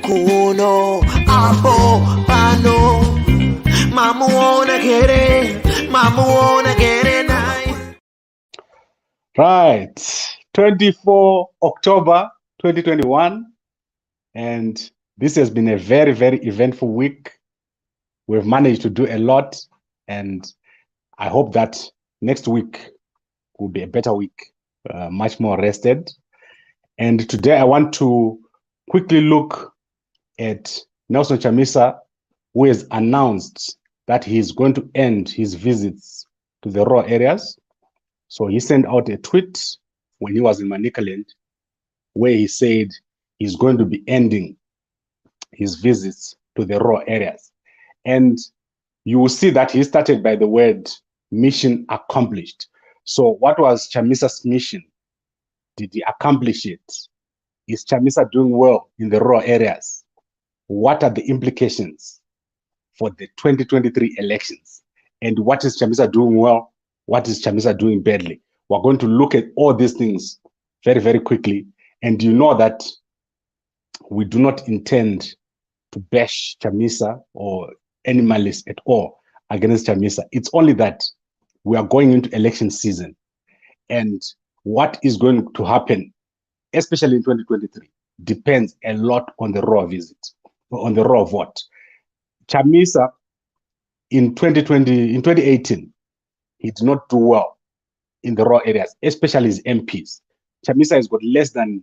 kuno aho pano mamuona kere nai. Right, 24 October 2021, and this has been a very, very eventful week. We've managed to do a lot, and I hope that next week will be a better week, much more rested. And today I want to quickly look at Nelson Chamisa, who has announced that he is going to end his visits to the rural areas. So he sent out a tweet when he was in Manicaland, where he said he's going to be ending his visits to the rural areas. And you will see that he started by the word mission accomplished. So what was Chamisa's mission? Did he accomplish it? Is Chamisa doing well in the rural areas? What are the implications for the 2023 elections? And what is Chamisa doing well? What is Chamisa doing badly? We're going to look at all these things very, very quickly. And you know that we do not intend to bash Chamisa or any malice at all against Chamisa. It's only that we are going into election season. And what is going to happen, especially in 2023, depends a lot on the raw visit, on the raw vote. Chamisa in 2018, he did not do well in the raw areas, especially his MPs. Chamisa has got less than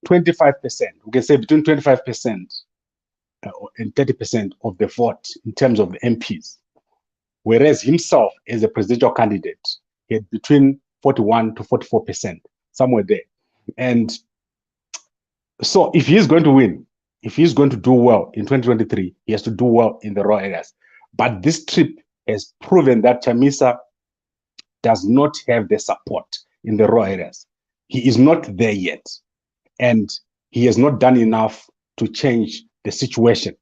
25%, we can say between 25% and 30% of the vote in terms of the MPs. Whereas himself, as a presidential candidate, he had between 41 to 44%, somewhere there. And so if he's going to win, if he's going to do well in 2023, he has to do well in the raw areas. But this trip has proven that Chamisa does not have the support in the raw areas. He is not there yet. And he has not done enough to change the situation.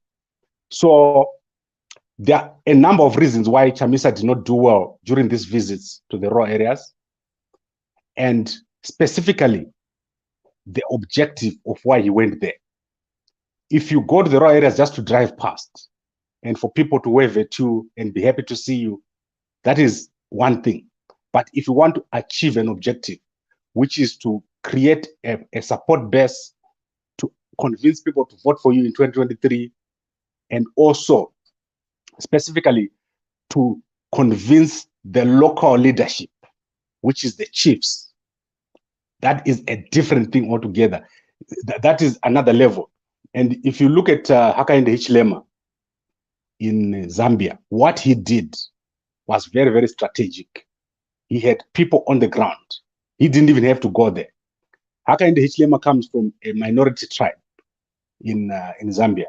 So there are a number of reasons why Chamisa did not do well during these visits to the raw areas. And specifically, the objective of why he went there. If you go to the raw areas just to drive past and for people to wave at you and be happy to see you, that is one thing. But if you want to achieve an objective, which is to create a support base to convince people to vote for you in 2023, and also specifically to convince the local leadership, which is the chiefs, that is a different thing altogether. That is another level. And if you look at Hakainde Hichilema in Zambia, what he did was very, very strategic. He had people on the ground. He didn't even have to go there. Hakainde Hichilema comes from a minority tribe in Zambia,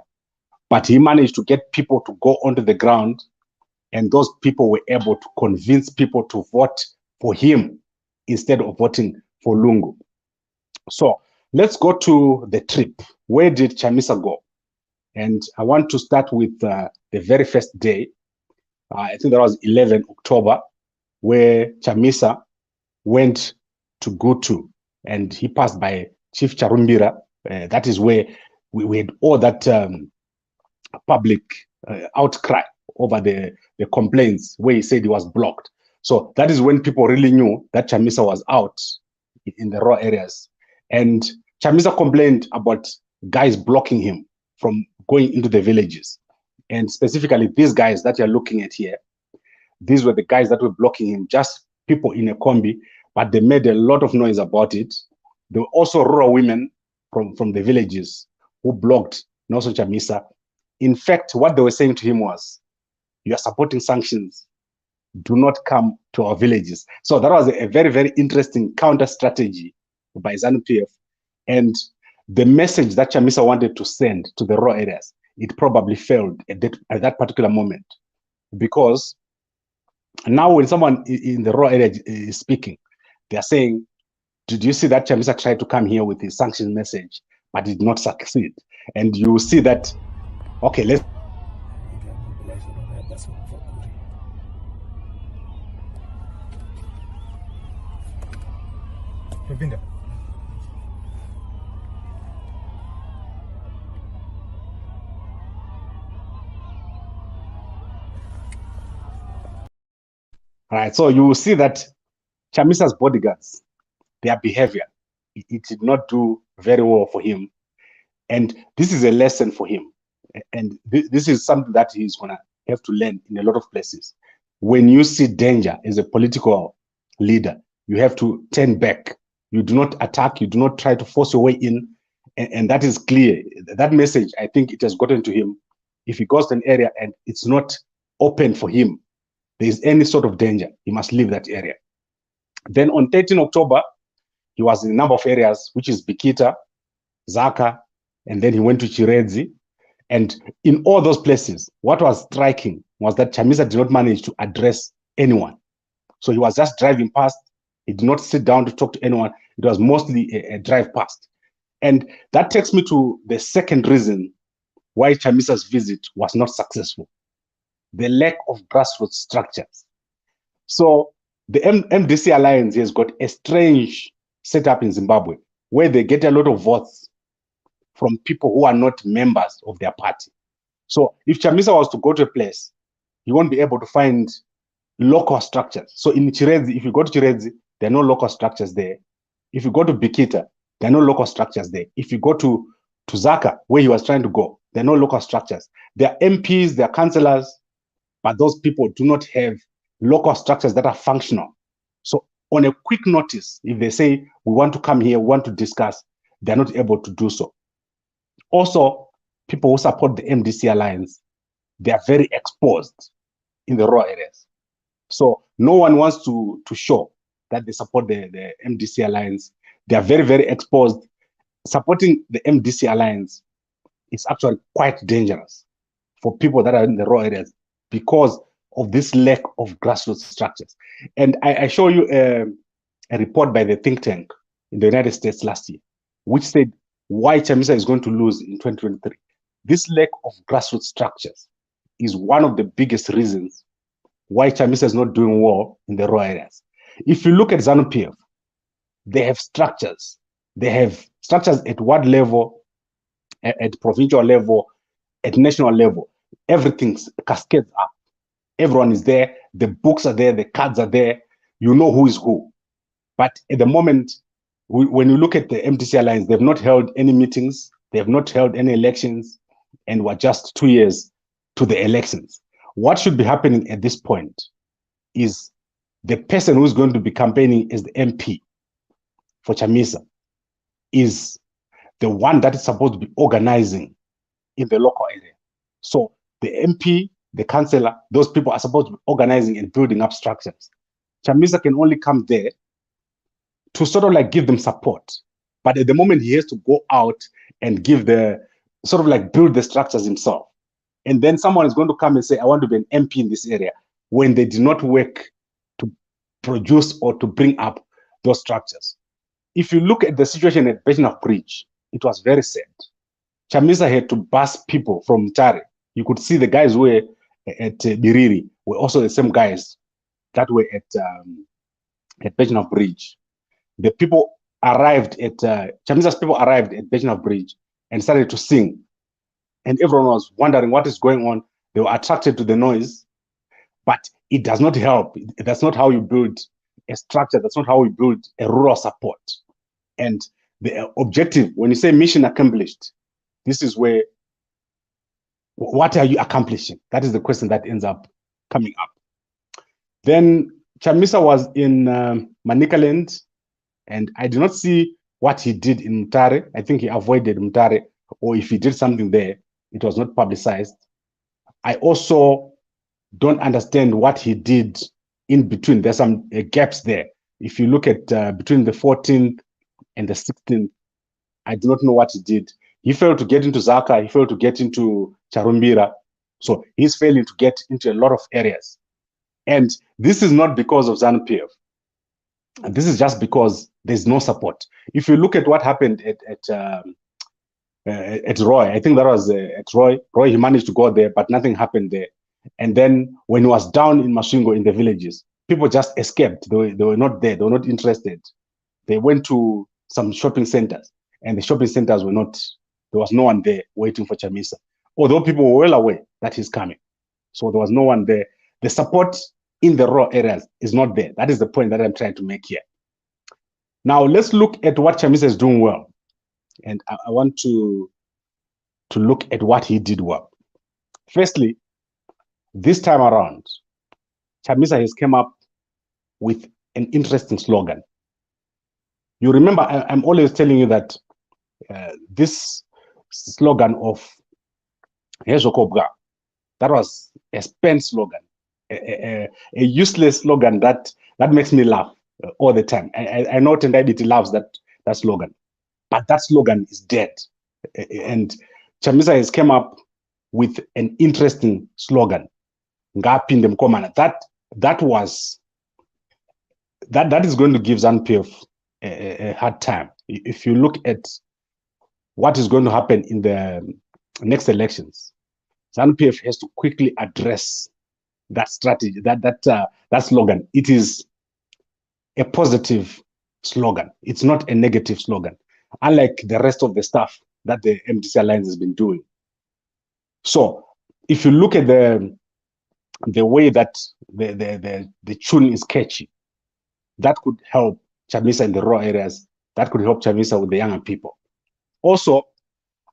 but he managed to get people to go onto the ground, and those people were able to convince people to vote for him instead of voting for Lungu. So let's go to the trip. Where did Chamisa go? And I want to start with the very first day. I think that was 11 October, where Chamisa went to Gutu, and he passed by Chief Charumbira. That is where we had all that public outcry over the complaints, where he said he was blocked. So that is when people really knew that Chamisa was out in the raw areas. And Chamisa complained about guys blocking him from going into the villages. And specifically, these guys that you're looking at here, these were the guys that were blocking him, just people in a combi, but they made a lot of noise about it. There were also rural women from the villages who blocked Nelson Chamisa. In fact, what they were saying to him was, you are supporting sanctions, do not come to our villages. So that was a very, very interesting counter strategy by ZANU-PF. And the message that Chamisa wanted to send to the raw areas, it probably failed at that particular moment. Because now when someone in the raw area is speaking, they are saying, did you see that Chamisa tried to come here with his sanction message, but did not succeed? And you see that, okay, let's... Right. So you will see that Chamisa's bodyguards, their behavior, it did not do very well for him. And this is a lesson for him. And this is something that he's going to have to learn in a lot of places. When you see danger as a political leader, you have to turn back. You do not attack. You do not try to force your way in. And that is clear. That message, I think it has gotten to him. If he goes to an area and it's not open for him, there is any sort of danger, he must leave that area. Then on 13 October, he was in a number of areas, which is Bikita, Zaka, and then he went to Chiredzi. And in all those places, what was striking was that Chamisa did not manage to address anyone. So he was just driving past. He did not sit down to talk to anyone. It was mostly a drive past. And that takes me to the second reason why Chamisa's visit was not successful: the lack of grassroots structures. So the MDC Alliance has got a strange setup in Zimbabwe where they get a lot of votes from people who are not members of their party. So if Chamisa was to go to a place, he won't be able to find local structures. So in Chiredzi, if you go to Chiredzi, there are no local structures there. If you go to Bikita, there are no local structures there. If you go to Zaka, where he was trying to go, there are no local structures. There are MPs, there are councillors, but those people do not have local structures that are functional. So on a quick notice, if they say, we want to come here, we want to discuss, they're not able to do so. Also, people who support the MDC Alliance, they are very exposed in the raw areas. So no one wants to show that they support the MDC Alliance. They are very, very exposed. Supporting the MDC Alliance is actually quite dangerous for people that are in the raw areas because of this lack of grassroots structures. And I show you a report by the think tank in the United States last year, which said why Chamisa is going to lose in 2023. This lack of grassroots structures is one of the biggest reasons why Chamisa is not doing well in the raw areas. If you look at ZANU-PF, they have structures. They have structures at ward level, at provincial level, at national level. Everything cascades up. Everyone is there. The books are there. The cards are there. You know who is who. But at the moment, when you look at the MDC Alliance, they've not held any meetings. They have not held any elections. And we're just 2 years to the elections. What should be happening at this point is the person who's going to be campaigning as the MP for Chamisa is the one that is supposed to be organizing in the local area. So the MP, the councillor, those people are supposed to be organizing and building up structures. Chamisa can only come there to sort of like give them support. But at the moment, he has to go out and give the sort of like build the structures himself. And then someone is going to come and say, I want to be an MP in this area, when they did not work to produce or to bring up those structures. If you look at the situation at Bejnaf Bridge, it was very sad. Chamisa had to bus people from Mtare. You could see the guys who were at Biriri were also the same guys that were at Bejnaf Bridge. The people arrived at, Chamisa's people arrived at Bejnaf Bridge and started to sing. And everyone was wondering what is going on. They were attracted to the noise, but it does not help. That's not how you build a structure. That's not how you build a rural support. And the objective, when you say mission accomplished, this is where, what are you accomplishing? That is the question that ends up coming up. Then Chamisa was in Manicaland, and I do not see what he did in Mtare. I think he avoided Mtare, or if he did something there, it was not publicized. I also don't understand what he did in between. There's some gaps there. If you look at between the 14th and the 16th, I do not know what he did. He failed to get into Zaka. He failed to get into Charumbira. So he's failing to get into a lot of areas. And this is not because of ZANU-PF. This is just because there's no support. If you look at what happened at Roy, I think that was at Roy. Roy, he managed to go there, but nothing happened there. And then when he was down in Masvingo in the villages, people just escaped. They were not there. They were not interested. They went to some shopping centers, and the shopping centers were not, there was no one there waiting for Chamisa, although people were well aware that he's coming. So there was no one there. The support in the raw areas is not there. That is the point that I'm trying to make here. Now, let's look at what Chamisa is doing well. And I want to look at what he did well. Firstly, this time around, Chamisa has come up with an interesting slogan. You remember, I'm always telling you that this slogan of Hezokobga, that was a spent slogan, a useless slogan that makes me laugh all the time. I know Tendai loves that slogan, but that slogan is dead. And Chamisa has come up with an interesting slogan. That is going to give ZANU-PF a hard time. If you look at what is going to happen in the next elections, ZANU-PF has to quickly address that strategy, that slogan. It is a positive slogan. It's not a negative slogan, unlike the rest of the stuff that the MDC Alliance has been doing. So if you look at the way that the tune is catchy, that could help Chamisa in the raw areas. That could help Chamisa with the younger people. Also,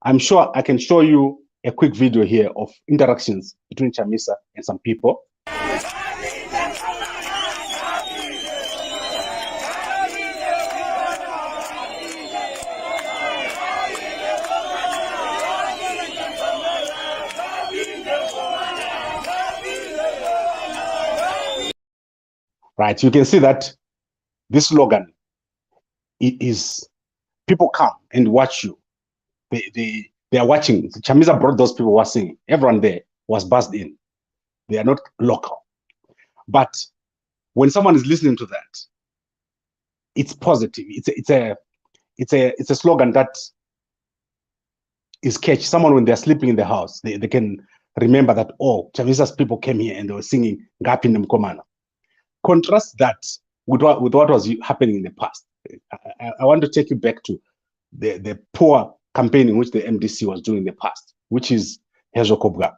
I'm sure I can show you a quick video here of interactions between Chamisa and some people. Right, you can see that this slogan is people come and watch you. They are watching. Chamisa brought those people who are singing. Everyone there was buzzed in. They are not local. But when someone is listening to that, it's positive. It's a slogan that is catchy. Someone, when they're sleeping in the house, they can remember that, oh, Chamisa's people came here and they were singing Ngapinde Mkomana. Contrast that with what was happening in the past. I want to take you back to the poor campaigning which the MDC was doing in the past, which is Hezokobga.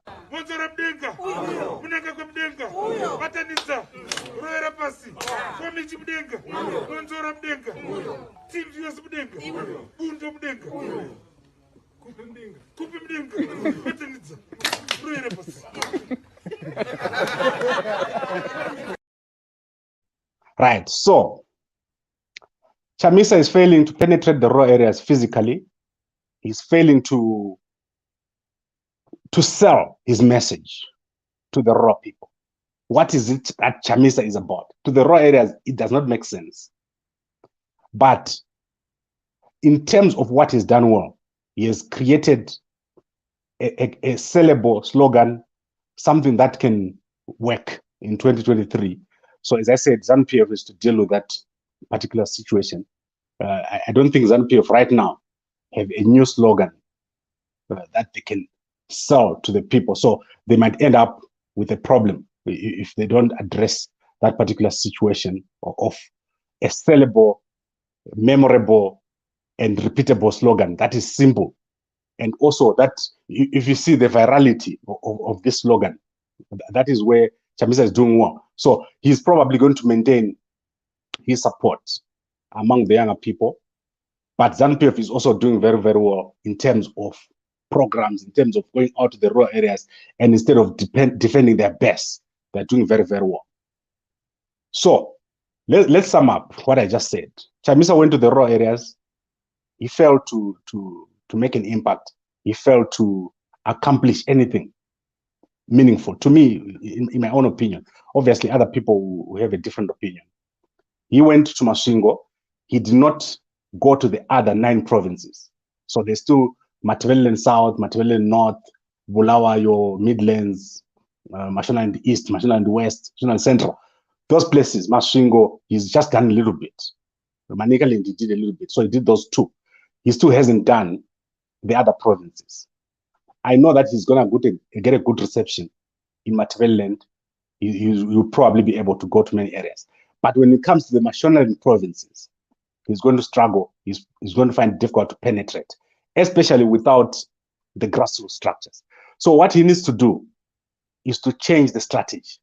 Right, so Chamisa is failing to penetrate the raw areas physically. He's failing to sell his message to the raw people. What is it that Chamisa is about? To the raw areas, it does not make sense. But in terms of what he's done well, he has created a sellable slogan, something that can work in 2023. So as I said, ZANU-PF is to deal with that particular situation. I don't think ZANU-PF right now have a new slogan that they can sell to the people. So they might end up with a problem if they don't address that particular situation of a sellable, memorable, and repeatable slogan that is simple. And also that if you see the virality of this slogan, that is where Chamisa is doing well. So he's probably going to maintain his support among the younger people. But ZANU-PF is also doing very, very well in terms of programs, in terms of going out to the rural areas, and instead of defending their best, they're doing very, very well. So let's sum up what I just said. Chamisa went to the rural areas. He failed to make an impact. He failed to accomplish anything meaningful. To me, in my own opinion, obviously other people will have a different opinion. He went to Masvingo. He did not go to the other 9 provinces. So there's still Matabeleland South, Matabeleland North, Bulawayo, Midlands, Mashonaland East, Mashonaland West, Mashonaland Central. Those places, Masvingo, he's just done a little bit. Manicaland, he did a little bit. So he did those 2. He still hasn't done the other provinces. I know that he's going to get a good reception in Matabeleland. He'll probably be able to go to many areas. But when it comes to the Mashonaland provinces, he's going to struggle. He's going to find it difficult to penetrate, especially without the grassroots structures. So what he needs to do is to change the strategy.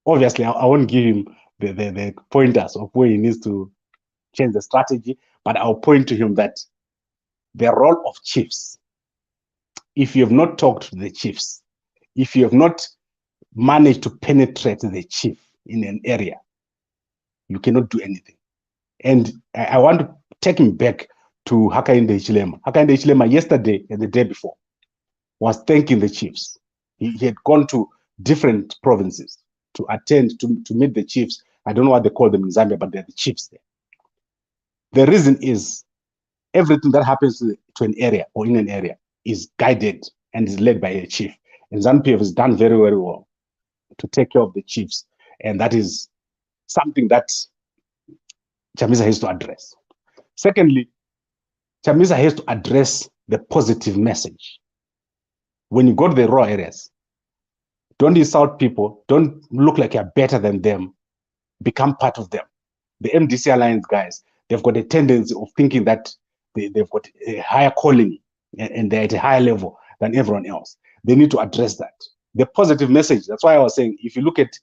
Obviously, I won't give him the pointers of where he needs to change the strategy, but I'll point to him that the role of chiefs, if you have not talked to the chiefs, if you have not managed to penetrate the chief in an area, you cannot do anything. And I want to take him back to Hakainde Hichilema. Hakainde Hichilema yesterday and the day before was thanking the chiefs. He had gone to different provinces to attend, to meet the chiefs. I don't know what they call them in Zambia, but they're the chiefs there. The reason is everything that happens to an area or in an area is guided and is led by a chief. And ZANU-PF has done very, very well to take care of the chiefs. And that is something that Chamisa has to address. Secondly, Chamisa has to address the positive message. When you go to the raw areas, don't insult people. Don't look like you're better than them. Become part of them. The MDC Alliance guys, they've got a tendency of thinking that they've got a higher calling and they're at a higher level than everyone else. They need to address that. The positive message, that's why I was saying, if you look at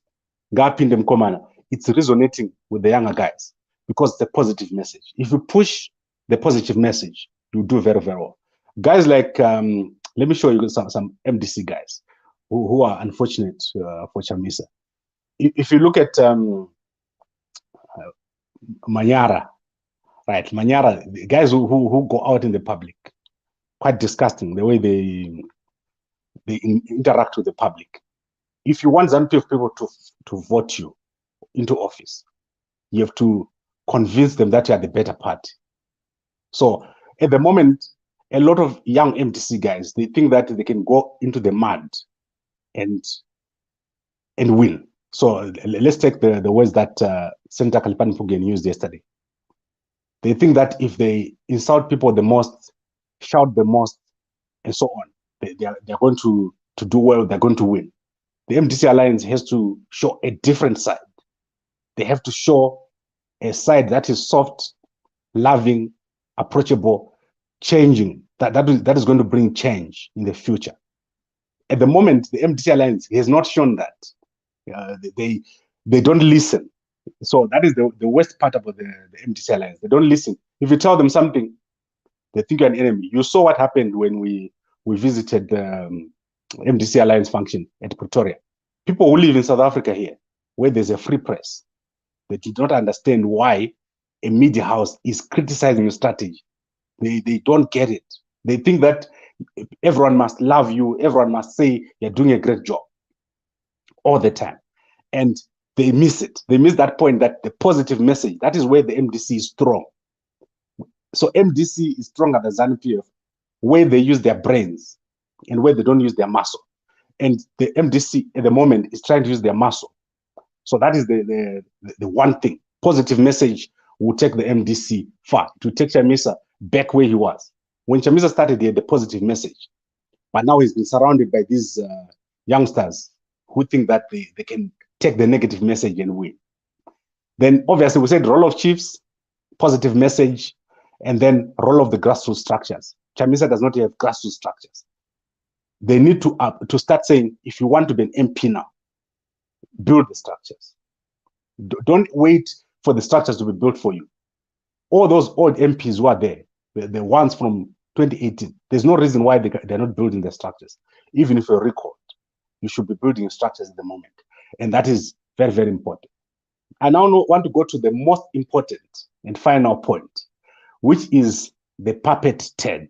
Gapindem Komana, it's resonating with the younger guys because it's a positive message. If you push the positive message, you do very, very well. Guys like, let me show you some MDC guys who are unfortunate for Chamisa. If you look at Manyara, right? Manyara, the guys who go out in the public, quite disgusting the way they interact with the public. If you want ZANU-PF people to vote you into office, you have to convince them that you are the better party. So at the moment, a lot of young MDC guys, they think that they can go into the mud and win. So let's take the words that Senator Kalipani Fugen used yesterday. They think that if they insult people the most, shout the most, and so on, they're going to do well, they're going to win. The MDC Alliance has to show a different side. They have to show a side that is soft, loving, approachable, changing. That is going to bring change in the future. At the moment, the MDC Alliance has not shown that. They don't listen. So that is the worst part about the MDC Alliance. They don't listen. If you tell them something, they think you're an enemy. You saw what happened when we visited the MDC Alliance function at Pretoria. People who live in South Africa here, where there's a free press, they do not understand why a media house is criticizing your strategy. They don't get it. They think that everyone must love you, everyone must say you're doing a great job all the time. And they miss it. They miss that point, that the positive message, that is where the MDC is strong. So MDC is stronger than ZANU-PF, where they use their brains and where they don't use their muscle. And the MDC at the moment is trying to use their muscle. So that is the one thing. Positive message will take the MDC far, to take Chamisa back where he was. When Chamisa started, he had the positive message. But now he's been surrounded by these youngsters who think that they can take the negative message and win. Then obviously we said role of chiefs, positive message, and then role of the grassroots structures. Chamisa does not have grassroots structures. They need to start saying, if you want to be an MP now, build the structures. Don't wait for the structures to be built for you. All those old MPs who are there, the ones from 2018, there's no reason why they're not building the structures. Even if you're recalled, you should be building structures at the moment. And that is very, very important. I now want to go to the most important and final point, which is the puppet tag.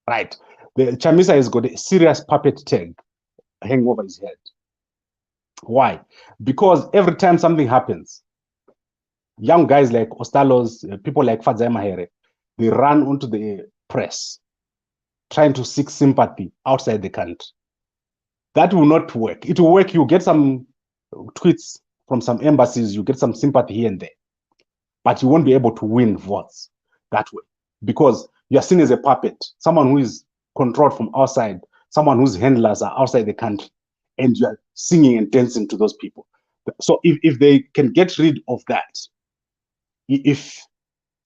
Right? The Chamisa has got a serious puppet tag hanging over his head. Why? Because every time something happens, young guys like Ostalos, people like Fadzai Mahere, they run onto the press, trying to seek sympathy outside the country. That will not work. It will work. You get some tweets from some embassies, you get some sympathy here and there, but you won't be able to win votes that way because you are seen as a puppet, someone who is controlled from outside, someone whose handlers are outside the country, and you are singing and dancing to those people. So if they can get rid of that, if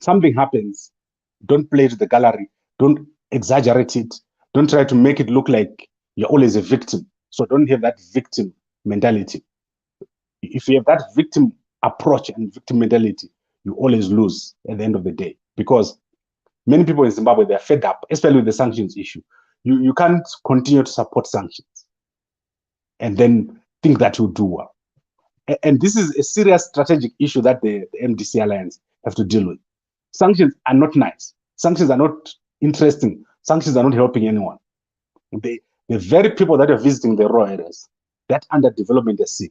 something happens, don't play to the gallery, don't exaggerate it, don't try to make it look like you're always a victim. So don't have that victim mentality. If you have that victim approach and victim mentality, you always lose at the end of the day, because many people in Zimbabwe, they're fed up, especially with the sanctions issue. You can't continue to support sanctions and then think that you'll do well. And this is a serious strategic issue that the MDC Alliance have to deal with. Sanctions are not nice. Sanctions are not interesting. Sanctions are not helping anyone. The very people that are visiting the raw areas, that underdevelopment is seen,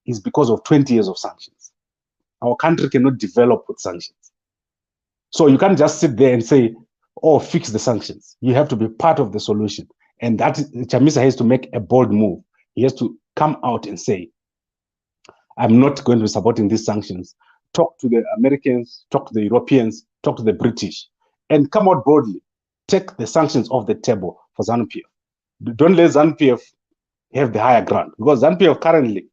is because of 20 years of sanctions. Our country cannot develop with sanctions. So you can't just sit there and say, oh, fix the sanctions. You have to be part of the solution. And that Chamisa has to make a bold move. He has to come out and say, I'm not going to be supporting these sanctions. Talk to the Americans, talk to the Europeans, talk to the British, and come out boldly. Take the sanctions off the table for ZANU-PF. Don't let ZANU-PF have the higher ground, because ZANU-PF currently,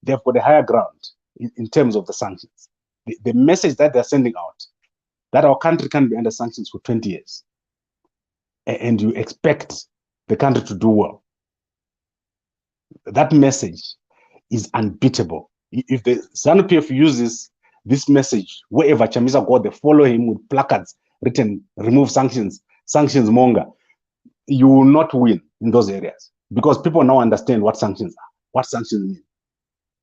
they've got the higher ground in terms of the sanctions. The message that they're sending out, that our country can be under sanctions for 20 years, and you expect the country to do well. That message is unbeatable. If the ZANU-PF uses this message wherever Chamisa go, they follow him with placards written, remove sanctions, sanctions monger, you will not win in those areas, because people now understand what sanctions are, what sanctions mean.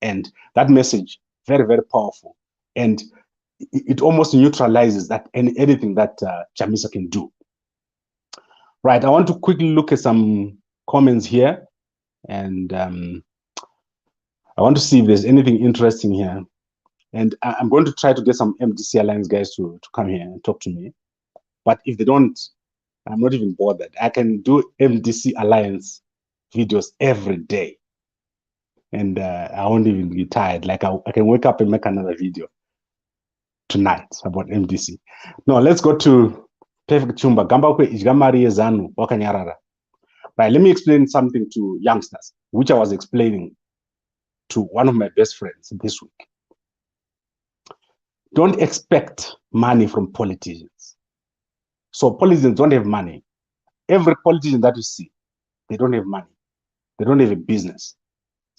And that message, very, very powerful. And it almost neutralizes that anything that Chamisa can do. Right, I want to quickly look at some comments here, and I want to see if there's anything interesting here. And I'm going to try to get some MDC Alliance guys to come here and talk to me. But if they don't, I'm not even bothered. I can do MDC Alliance videos every day. And I won't even be tired. Like I can wake up and make another video tonight about MDC. No, let's go to Perfect Chumba. Gamba kwe ijgamari zanu wakanyarara. Right, let me explain something to youngsters, which I was explaining to one of my best friends this week. Don't expect money from politicians. So politicians don't have money. Every politician that you see, they don't have money. They don't have a business.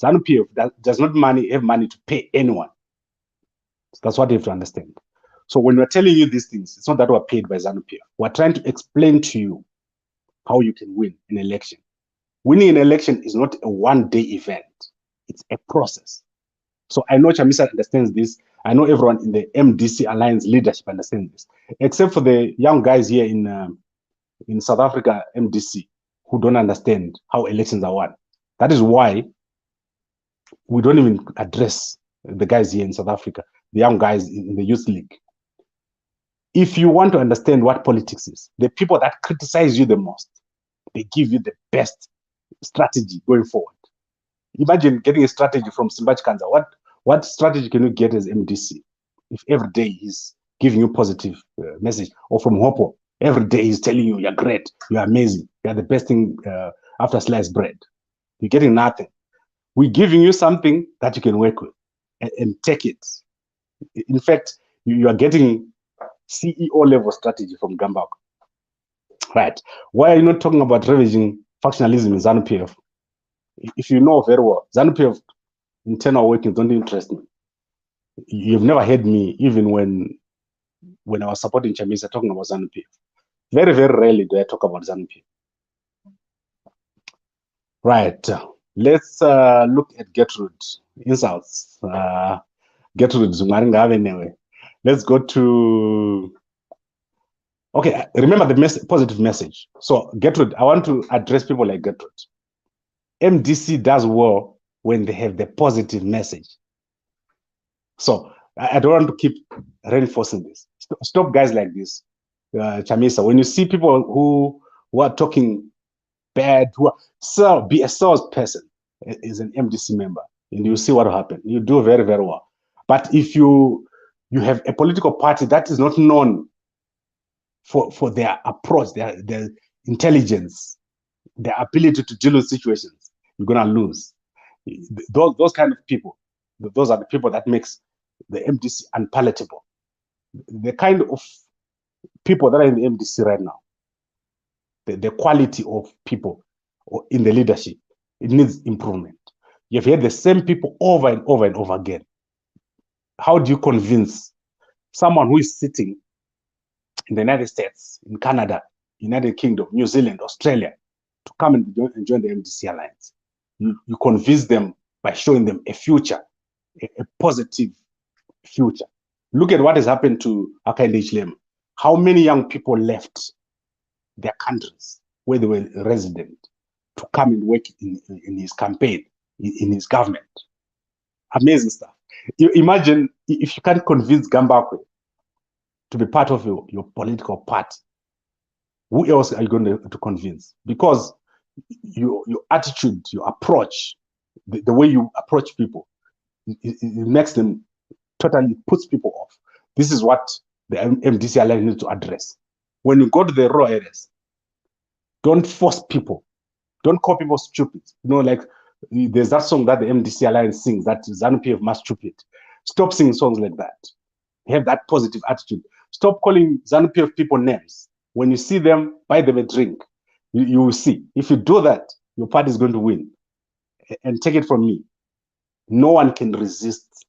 ZANU-PF does not have money to pay anyone. So that's what you have to understand. So when we're telling you these things, it's not that we're paid by ZANU-PF. We're trying to explain to you how you can win an election. Winning an election is not a one-day event. It's a process. So I know Chamisa understands this. I know everyone in the MDC Alliance leadership understands this, except for the young guys here in South Africa, MDC, who don't understand how elections are won. That is why we don't even address the guys here in South Africa, the young guys in the youth league. If you want to understand what politics is, the people that criticize you the most, they give you the best strategy going forward. Imagine getting a strategy from Simbachi Kanza. What strategy can you get as MDC if every day he's giving you positive message? Or from Hopo, every day he's telling you you're great, you're amazing, you're the best thing after sliced bread. You're getting nothing. We're giving you something that you can work with and take it. In fact, you are getting CEO level strategy from Gambak. Right. Why are you not talking about ravaging factionalism in ZANU-PF? If you know very well, ZANU-PF internal workings don't interest me. You've never heard me, even when I was supporting Chamisa, talking about ZANU-PF. Very, very rarely do I talk about ZANU-PF. Right. Let's look at Gertrude. Insults. Gertrude Zumaringa anyway. Let's go to... Okay, remember the positive message. So Gertrude, I want to address people like Gertrude. MDC does well when they have the positive message. So I don't want to keep reinforcing this. Stop guys like this, Chamisa. When you see people who are talking bad, be a salesperson as an MDC member, and you see what will happen. You do very, very well. But if you have a political party that is not known for their approach, their intelligence, their ability to deal with situations, you're gonna lose. Those kind of people, those are the people that makes the MDC unpalatable. The kind of people that are in the MDC right now, the quality of people in the leadership, it needs improvement. You've heard the same people over and over and over again. How do you convince someone who is sitting in the United States, in Canada, United Kingdom, New Zealand, Australia, to come and join the MDC Alliance? You convince them by showing them a future, a positive future. Look at what has happened to Hakainde Hichilema. How many young people left their countries where they were resident to come and work in his campaign, in his government? Amazing stuff. You imagine if you can't convince Gambakwe to be part of your political party, who else are you going to convince? Because your attitude, your approach, the way you approach people, it makes them totally, puts people off. This is what the MDC Alliance needs to address. When you go to the rural areas, don't force people. Don't call people stupid. Like there's that song that the MDC Alliance sings, that ZANU-PF must stupid. Stop singing songs like that. Have that positive attitude. Stop calling ZANU-PF people names. When you see them, buy them a drink. You will see. If you do that, your party is going to win. And take it from me, no one can resist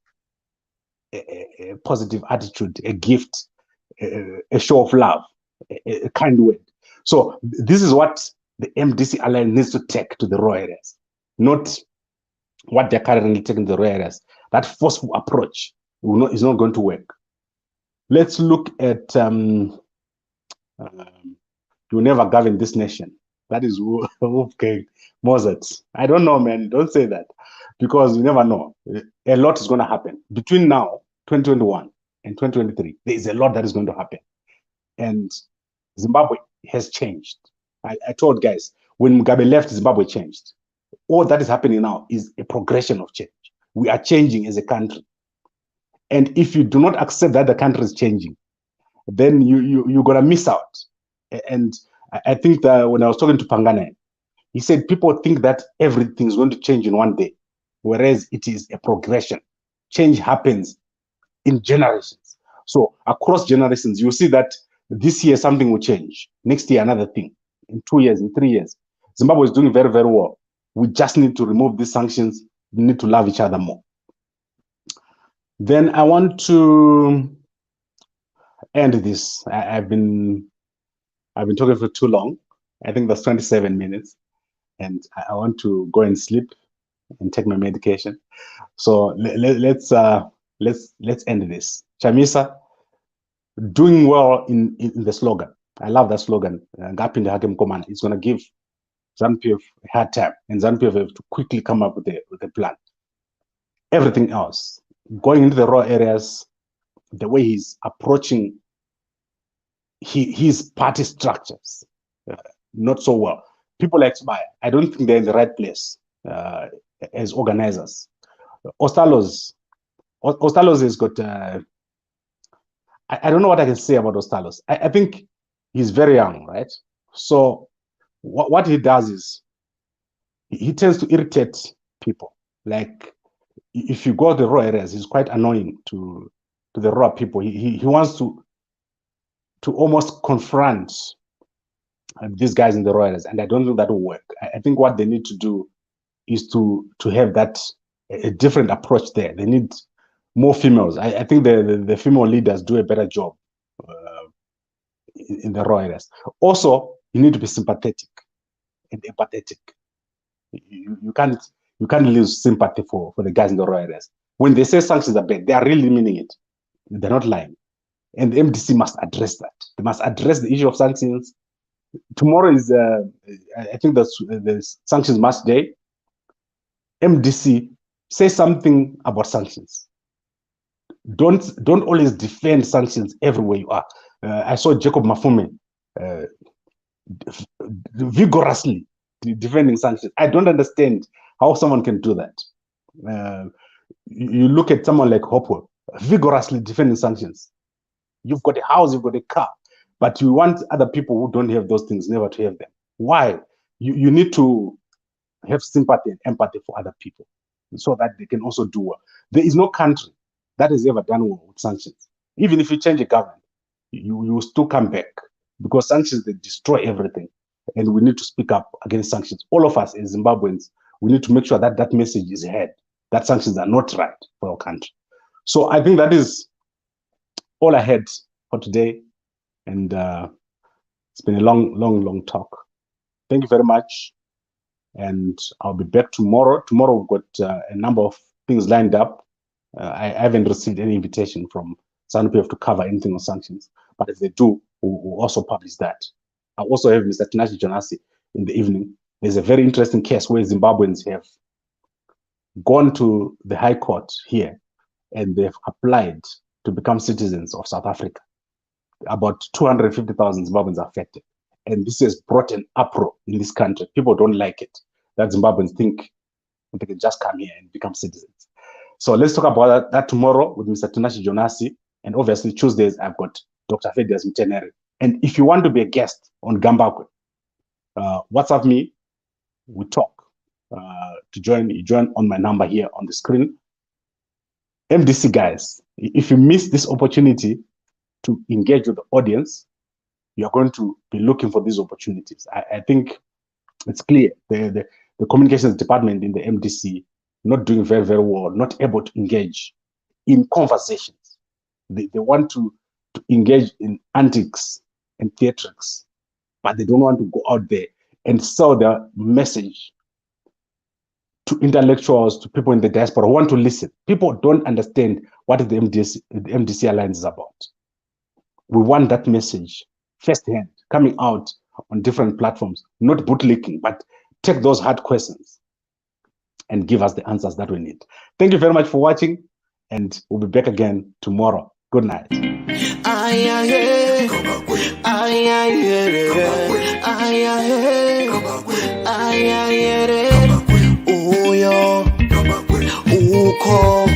a positive attitude, a gift, a show of love, a kind word. So this is what the MDC Alliance needs to take to the rural areas, not what they're currently taking to the rural areas. That forceful approach is not going to work. Let's look at You Never Govern This Nation. That is Wolfgang Mozart. I don't know, man. Don't say that, because you never know. A lot is going to happen between now, 2021, and 2023. There is a lot that is going to happen. And Zimbabwe has changed. I told guys, when Mugabe left, Zimbabwe changed. All that is happening now is a progression of change. We are changing as a country. And if you do not accept that the country is changing, then you're going to miss out. And I think that when I was talking to Pangane, he said people think that everything is going to change in one day, whereas it is a progression. Change happens in generations. So across generations, you see that this year something will change. Next year, another thing. In 2 years, in 3 years. Zimbabwe is doing very, very well. We just need to remove these sanctions. We need to love each other more. Then I want to end this. I've been talking for too long. I think that's 27 minutes. And I want to go and sleep and take my medication. So let's end this. Chamisa, doing well in the slogan. I love that slogan. It's going to give ZANU-PF a hard time, and ZANU-PF have to quickly come up with a plan. Everything else, going into the raw areas, the way he's approaching his party structures, not so well. People like Spire, I don't think they're in the right place as organizers. Ostalos has got, I don't know what I can say about Ostalos. I think he's very young, right? So what he does is he tends to irritate people. Like if you go to the raw areas, he's quite annoying to the raw people. He wants to almost confront these guys in the raw areas, and I don't think that will work. I think what they need to do is to have that a different approach there. They need more females. I think the female leaders do a better job in the raw areas. Also, you need to be sympathetic and empathetic. You can't lose sympathy for the guys in the raw areas. When they say sanctions are bad, they are really meaning it. They're not lying. And the MDC must address that. They must address the issue of sanctions. Tomorrow is, I think that's the sanctions march day. MDC, say something about sanctions. Don't always defend sanctions everywhere you are. I saw Jacob Mafume vigorously defending sanctions. I don't understand how someone can do that. You look at someone like Hopewell, vigorously defending sanctions. You've got a house, you've got a car, but you want other people who don't have those things never to have them. Why? You need to have sympathy and empathy for other people so that they can also do well. There is no country that has ever done well with sanctions. Even if you change a government, you will still come back, because sanctions, they destroy everything. And we need to speak up against sanctions. All of us as Zimbabweans, we need to make sure that that message is heard, that sanctions are not right for our country. So I think that is all I had for today. And it's been a long talk. Thank you very much. And I'll be back tomorrow. Tomorrow we've got a number of things lined up. I haven't received any invitation from SANU-PF to cover anything on sanctions, but if they do, we'll also publish that. I also have Mr. Tinashe Jonasi in the evening. There's a very interesting case where Zimbabweans have gone to the High Court here and they've applied to become citizens of South Africa. About 250,000 Zimbabweans are affected. And this has brought an uproar in this country. People don't like it, that Zimbabweans think they can just come here and become citizens. So let's talk about that tomorrow with Mr. Tinashe Jonasi. And obviously Tuesdays, I've got Dr. Fedias Mtenere. And if you want to be a guest on Gambakwe, WhatsApp me, we talk. To join, you join on my number here on the screen. MDC guys, if you miss this opportunity to engage with the audience, you're going to be looking for these opportunities. I think it's clear the communications department in the MDC not doing very well, not able to engage in conversations. They want to engage in antics and theatrics, but they don't want to go out there and sell their message to intellectuals, to people in the diaspora who want to listen. People don't understand what the MDC Alliance is about. We want that message firsthand, coming out on different platforms, not bootlicking, but take those hard questions and give us the answers that we need. Thank you very much for watching, and we'll be back again tomorrow. Good night. Uyo, uko,